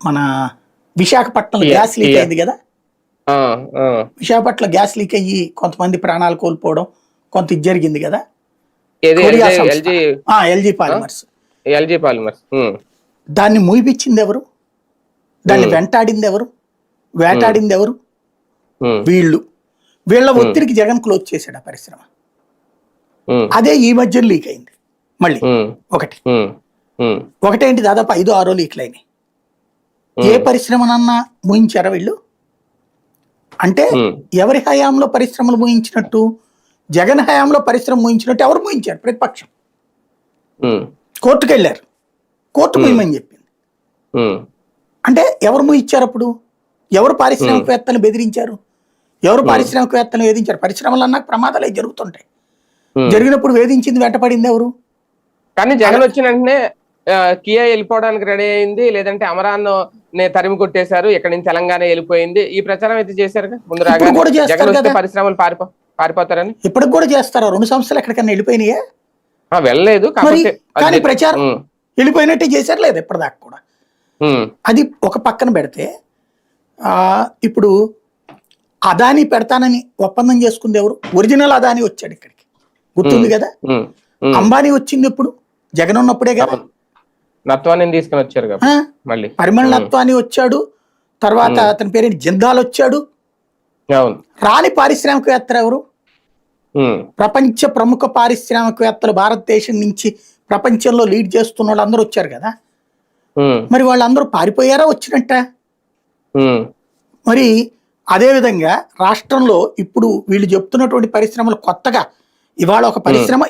మన Visakhapatnam gas leak అయింది కదా. విశాఖపట్నం గ్యాస్ లీక్ అయ్యి కొంతమంది ప్రాణాలు కోల్పోవడం కొంత ఇది జరిగింది కదా. ఎల్జీ పాలిమర్స్ దాన్ని మూయిపించింది ఎవరు, దాన్ని వెంటాడింది ఎవరు, వేటాడింది ఎవరు? వీళ్ళ ఒత్తిడికి జగన్ క్లోజ్ చేశాడు ఆ పరిశ్రమ. అదే ఈ మధ్య లీక్ అయింది మళ్ళీ ఒకటేంటి దాదాపు 5-6 లీక్లు అయినాయి. ఏ పరిశ్రమనన్నా మూయించారా వీళ్ళు? అంటే ఎవరి హయాంలో పరిశ్రమలు మూయించినట్టు? జగన్ హయాంలో పరిశ్రమ మూయించినట్టు ఎవరు మూయించారు? ప్రతిపక్షం. కోర్టుకు వెళ్ళారు, కోర్టు మూయమని చెప్పింది. అంటే ఎవరు మూయించారు అప్పుడు? ఎవరు పారిశ్రామికవేత్తలను బెదిరించారు? ఎవరు పారిశ్రామికవేత్తలను వేధించారు? పరిశ్రమలు అన్నాక ప్రమాదాలు జరుగుతుంటాయి. జరిగినప్పుడు వేధించింది, వెంటపడింది ఎవరు? కానీ జగన్ వచ్చిన వెంటనే కియా వెళ్ళిపోవడానికి రెడీ అయింది, లేదంటే అమరాన్ తరిమి కొట్టేశారు, ఇక్కడ నుంచి తెలంగాణ వెళ్ళిపోయింది, ఈ ప్రచారం అయితే చేశారు ముందు రాగా పరిశ్రమలు పారిపోతారని. ఇప్పటికి కూడా చేస్తారా? 2 సంవత్సరాలు ఎక్కడికన్నా వెళ్ళిపోయినాయే? వెళ్ళలేదు, కానీ ప్రచారం వెళ్ళిపోయినట్టే చేశారు లేదు ఇప్పటిదాకా కూడా. అది ఒక పక్కన పెడితే ఇప్పుడు అదానీ పెడతానని ఒప్పందం చేసుకుంది ఎవరు? ఒరిజినల్ అదానీ వచ్చాడు ఇక్కడికి, గుర్తుంది కదా. అంబానీ వచ్చింది ఎప్పుడు? జగన్ ఉన్నప్పుడే కదా. నత్వాని తీసుకుని వచ్చారు కదా మళ్ళీ. పరిమళ నత్వాని వచ్చాడు, తర్వాత అతని పేరు జిందాల్ వచ్చాడు. రాని పారిశ్రామికవేత్తలు ఎవరు? ప్రపంచ ప్రముఖ పారిశ్రామికవేత్తలు భారతదేశం నుంచి ప్రపంచంలో లీడ్ చేస్తున్న వాళ్ళు అందరూ వచ్చారు కదా. మరి వాళ్ళందరూ పారిపోయారా వచ్చినట్ట? మరి అదే విధంగా రాష్ట్రంలో ఇప్పుడు వీళ్ళు చెప్తున్నటువంటి పరిశ్రమలు కొత్తగా ఇవాళ ఒక పరిశ్రమ